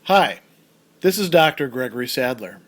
Hi, this is Dr. Gregory Sadler.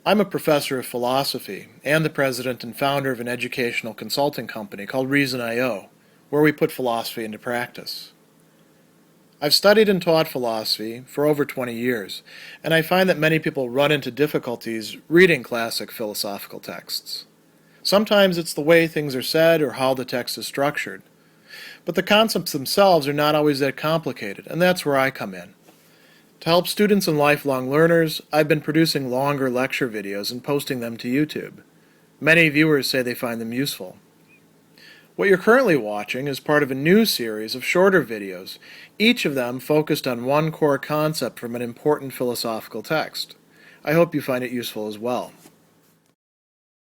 I'm a professor of philosophy and the president and founder of an educational consulting company called Reason.io, where we put philosophy into practice. I've studied and taught philosophy for over 20 years, and I find that many people run into difficulties reading classic philosophical texts. Sometimes it's the way things are said or how the text is structured. But the concepts themselves are not always that complicated, and that's where I come in. To help students and lifelong learners, I've been producing longer lecture videos and posting them to YouTube. Many viewers say they find them useful. What you're currently watching is part of a new series of shorter videos, each of them focused on one core concept from an important philosophical text. I hope you find it useful as well.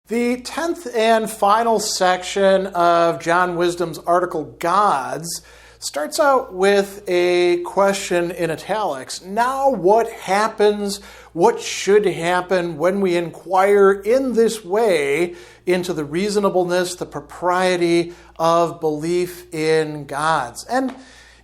The 10th and final section of John Wisdom's article, Gods, starts out with a question in italics. Now what happens, what should happen when we inquire in this way into the reasonableness, the propriety of belief in gods? And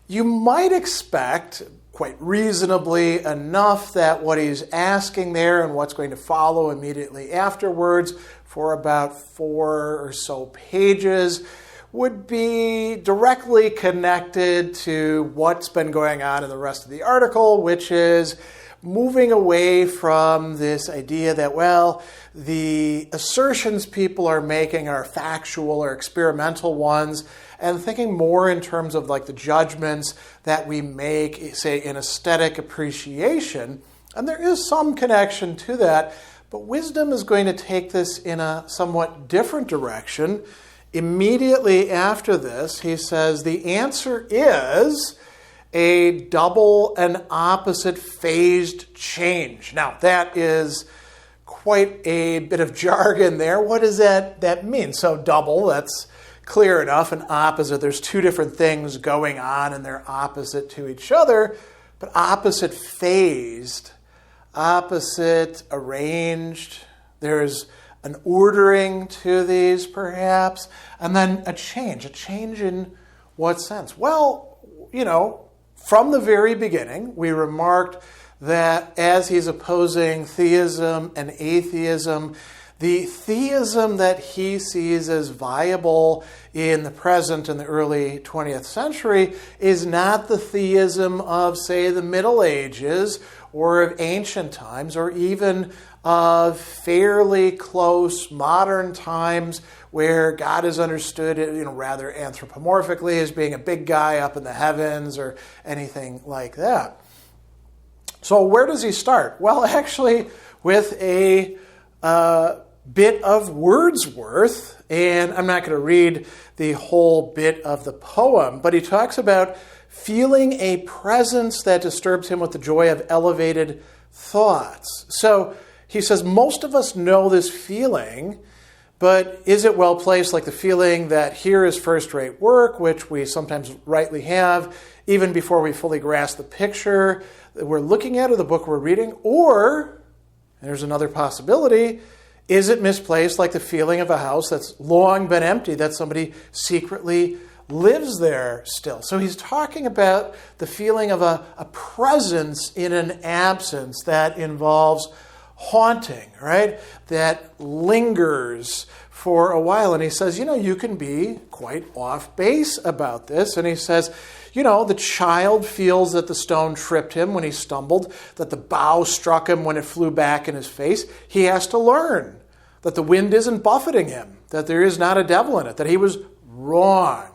you might expect, quite reasonably enough, that what he's asking there and what's going to follow immediately afterwards for about 4 or so pages would be directly connected to what's been going on in the rest of the article, which is moving away from this idea that, well, the assertions people are making are factual or experimental ones, and thinking more in terms of like the judgments that we make, say, in aesthetic appreciation. And there is some connection to that, but Wisdom is going to take this in a somewhat different direction. Immediately after this, he says, the answer is a double and opposite phased change. Now, that is quite a bit of jargon there. What does that mean? So double, that's clear enough, and opposite, there's two different things going on, and they're opposite to each other, but opposite phased, opposite arranged, there's an ordering to these, perhaps, and then a change. A change in what sense? Well, from the very beginning, we remarked that as he's opposing theism and atheism, the theism that he sees as viable in the present and the early 20th century is not the theism of, say, the Middle Ages or of ancient times or even of fairly close modern times where God is understood, rather anthropomorphically as being a big guy up in the heavens or anything like that. So where does he start? Well, actually, with a bit of Wordsworth, and I'm not going to read the whole bit of the poem, but he talks about feeling a presence that disturbs him with the joy of elevated thoughts. So he says, most of us know this feeling, but is it well placed, like the feeling that here is first-rate work, which we sometimes rightly have, even before we fully grasp the picture that we're looking at or the book we're reading? Or, there's another possibility, is it misplaced, like the feeling of a house that's long been empty, that somebody secretly lives there still? So he's talking about the feeling of a presence in an absence that involves haunting, right? That lingers for a while. And he says, you can be quite off base about this. And he says, the child feels that the stone tripped him when he stumbled, that the bough struck him when it flew back in his face. He has to learn that the wind isn't buffeting him, that there is not a devil in it, that he was wrong,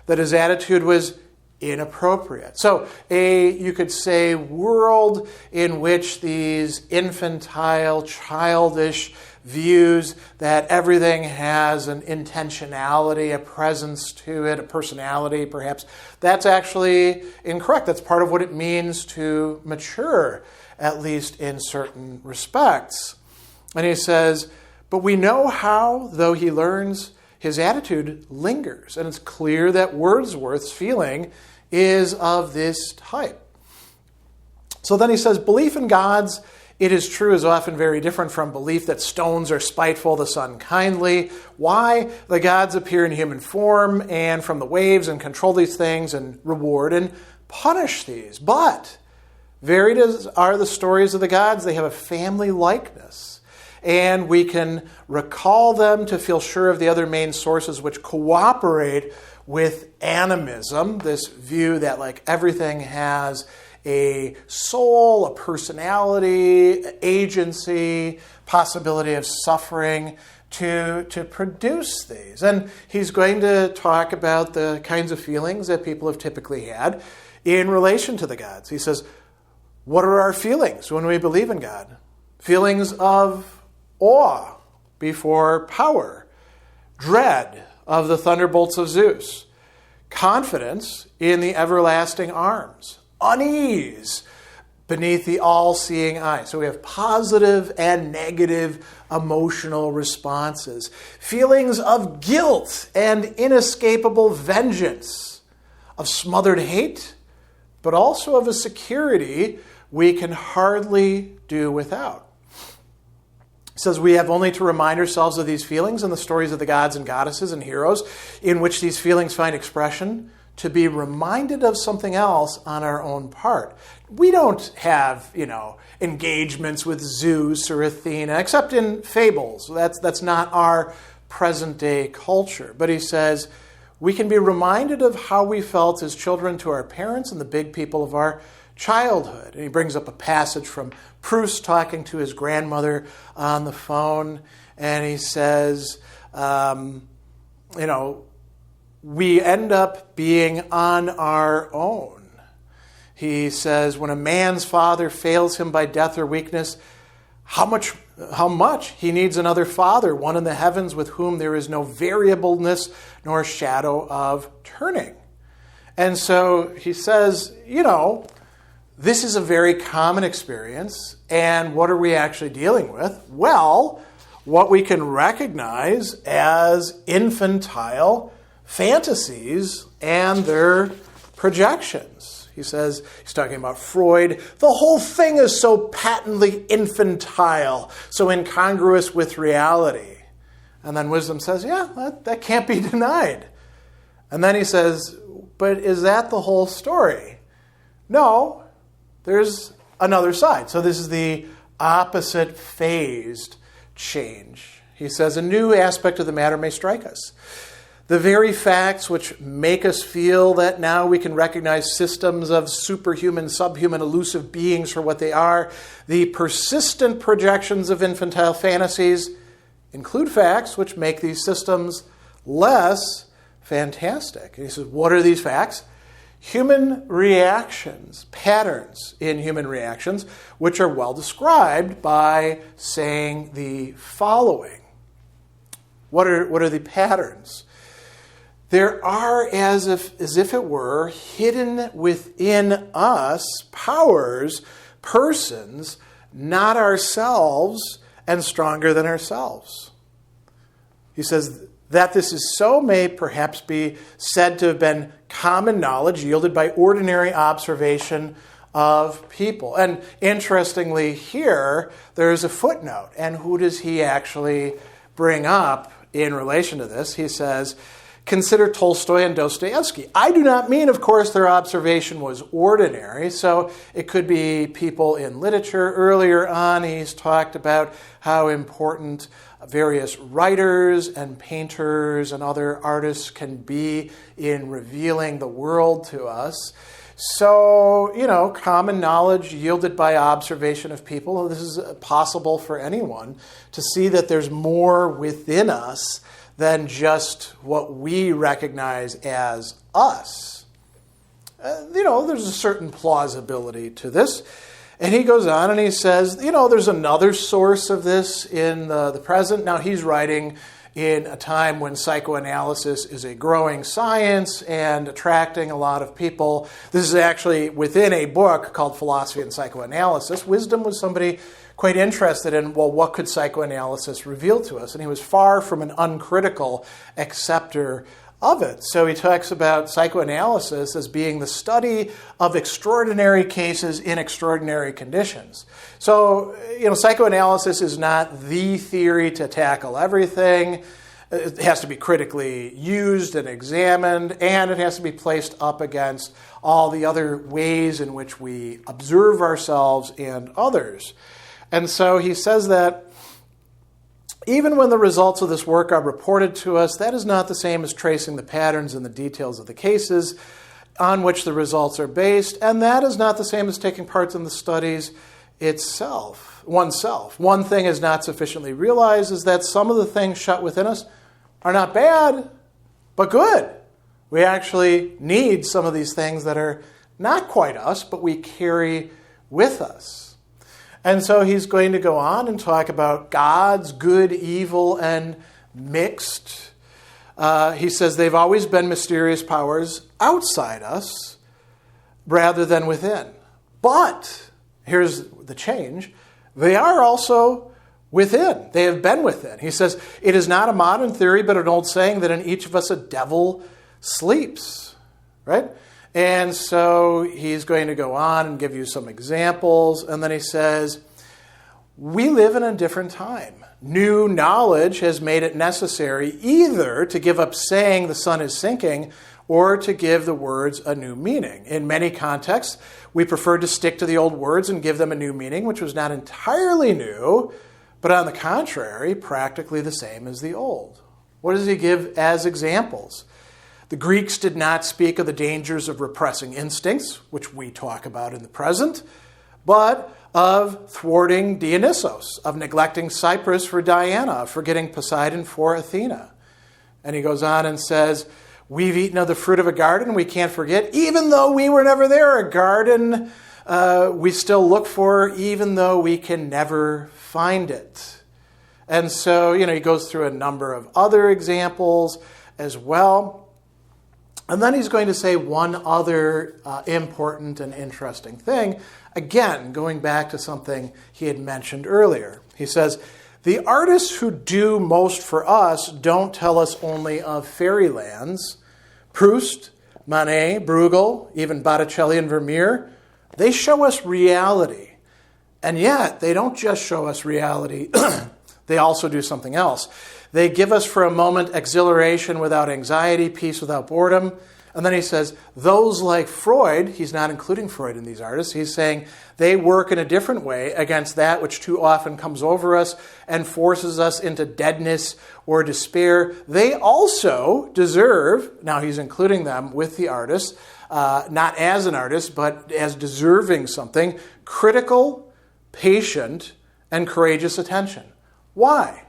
that his attitude was inappropriate. So you could say, world in which these infantile, childish views that everything has an intentionality, a presence to it, a personality perhaps, that's actually incorrect. That's part of what it means to mature, at least in certain respects. And he says, but we know how, though he learns, his attitude lingers. And it's clear that Wordsworth's feeling is of this type. So then he says, belief in gods, it is true, is often very different from belief that stones are spiteful, the sun kindly. Why? The gods appear in human form and from the waves and control these things and reward and punish these. But Varied as are the stories of the gods, they have a family likeness. And we can recall them to feel sure of the other main sources which cooperate with animism, this view that like everything has a soul, a personality, agency, possibility of suffering to produce these. And he's going to talk about the kinds of feelings that people have typically had in relation to the gods. He says, what are our feelings when we believe in God? Feelings of awe before power, dread of the thunderbolts of Zeus, confidence in the everlasting arms, unease beneath the all-seeing eye. So we have positive and negative emotional responses. Feelings of guilt and inescapable vengeance, of smothered hate, but also of a security we can hardly do without. He says we have only to remind ourselves of these feelings in the stories of the gods and goddesses and heroes in which these feelings find expression to be reminded of something else on our own part. We don't have, engagements with Zeus or Athena, except in fables. That's not our present-day culture. But he says we can be reminded of how we felt as children to our parents and the big people of our childhood. And he brings up a passage from Proust talking to his grandmother on the phone, and he says, we end up being on our own. He says, when a man's father fails him by death or weakness, how much he needs another father, one in the heavens with whom there is no variableness nor shadow of turning. And so he says, this is a very common experience, and what are we actually dealing with? Well, what we can recognize as infantile fantasies and their projections. He says, he's talking about Freud, the whole thing is so patently infantile, so incongruous with reality. And then wisdom says, yeah, that can't be denied. And then he says, but is that the whole story? No, there's another side. So this is the opposite phased change. He says, a new aspect of the matter may strike us. The very facts which make us feel that now we can recognize systems of superhuman, subhuman, elusive beings for what they are, the persistent projections of infantile fantasies, include facts which make these systems less fantastic. And he says, what are these facts? Human reactions, patterns in human reactions, which are well described by saying the following. What are the patterns? There are, as if it were, hidden within us powers, persons, not ourselves, and stronger than ourselves. He says that this is so may perhaps be said to have been common knowledge yielded by ordinary observation of people. And interestingly here, there is a footnote. And who does he actually bring up in relation to this? He says, consider Tolstoy and Dostoevsky. I do not mean, of course, their observation was ordinary. So it could be people in literature. Earlier on, he's talked about how important various writers and painters and other artists can be in revealing the world to us. So, common knowledge yielded by observation of people. This is possible for anyone to see that there's more within us than just what we recognize as us. There's a certain plausibility to this. And he goes on and he says, there's another source of this in the present. Now, he's writing in a time when psychoanalysis is a growing science and attracting a lot of people. This is actually within a book called Philosophy and Psychoanalysis. Wisdom was somebody quite interested in, what could psychoanalysis reveal to us? And he was far from an uncritical acceptor of it. So he talks about psychoanalysis as being the study of extraordinary cases in extraordinary conditions. So, psychoanalysis is not the theory to tackle everything. it has to be critically used and examined, and it has to be placed up against all the other ways in which we observe ourselves and others. And so he says that even when the results of this work are reported to us, that is not the same as tracing the patterns and the details of the cases on which the results are based, and that is not the same as taking part in the studies oneself. One thing is not sufficiently realized is that some of the things shut within us are not bad, but good. We actually need some of these things that are not quite us, but we carry with us. And so he's going to go on and talk about God's good, evil, and mixed. He says they've always been mysterious powers outside us rather than within. But, here's the change, they are also within. They have been within. He says, it is not a modern theory, but an old saying that in each of us a devil sleeps. Right? And so he's going to go on and give you some examples. And then he says, we live in a different time. New knowledge has made it necessary either to give up saying the sun is sinking or to give the words a new meaning. In many contexts, we prefer to stick to the old words and give them a new meaning, which was not entirely new, but on the contrary, practically the same as the old. What does he give as examples? The Greeks did not speak of the dangers of repressing instincts, which we talk about in the present, but of thwarting Dionysos, of neglecting Cyprus for Diana, of forgetting Poseidon for Athena. And he goes on and says, we've eaten of the fruit of a garden we can't forget, even though we were never there. A garden we still look for, even though we can never find it. And so, he goes through a number of other examples as well. And then he's going to say one other important and interesting thing, again, going back to something he had mentioned earlier. He says, the artists who do most for us don't tell us only of fairylands. Proust, Manet, Bruegel, even Botticelli and Vermeer, they show us reality. And yet, they don't just show us reality, they also do something else. They give us for a moment exhilaration without anxiety, peace without boredom. And then he says, those like Freud, he's not including Freud in these artists, he's saying they work in a different way against that which too often comes over us and forces us into deadness or despair. They also deserve, now he's including them with the artist, not as an artist, but as deserving something, critical, patient, and courageous attention. Why?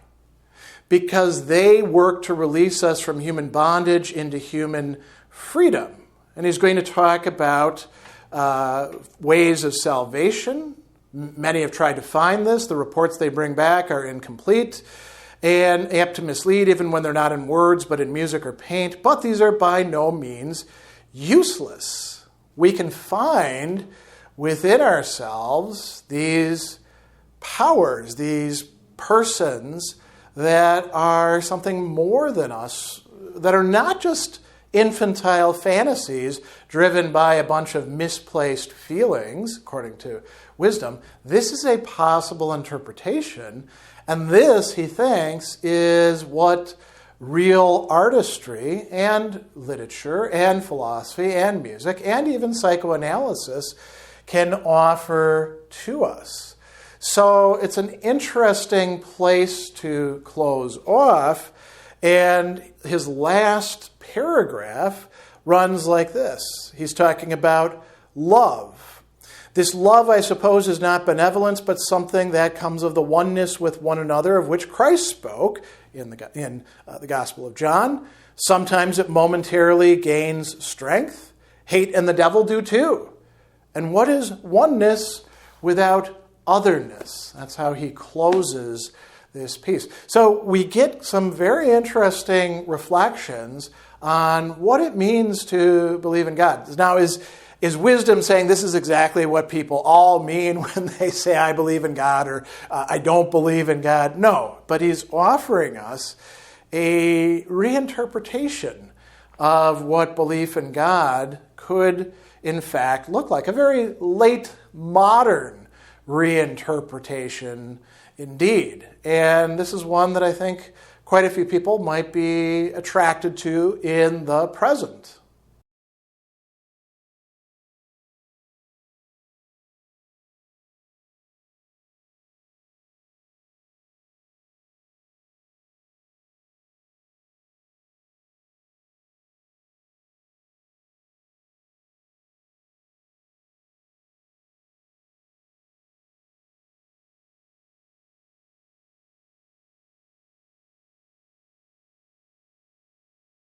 Because they work to release us from human bondage into human freedom. And he's going to talk about ways of salvation. Many have tried to find this. The reports they bring back are incomplete and apt to mislead, even when they're not in words, but in music or paint. But these are by no means useless. We can find within ourselves these powers, these persons that are something more than us, that are not just infantile fantasies driven by a bunch of misplaced feelings, according to wisdom. This is a possible interpretation, and this, he thinks, is what real artistry and literature and philosophy and music and even psychoanalysis can offer to us. So it's an interesting place to close off, and his last paragraph runs like this. He's talking about love. This love, I suppose, is not benevolence, but something that comes of the oneness with one another of which Christ spoke in the Gospel of John. Sometimes it momentarily gains strength. Hate and the devil do too. And what is oneness without otherness? That's how he closes this piece. So we get some very interesting reflections on what it means to believe in God. Now, is wisdom saying this is exactly what people all mean when they say, I believe in God, or I don't believe in God? No, but he's offering us a reinterpretation of what belief in God could, in fact, look like. A very late modern reinterpretation indeed. And this is one that I think quite a few people might be attracted to in the present.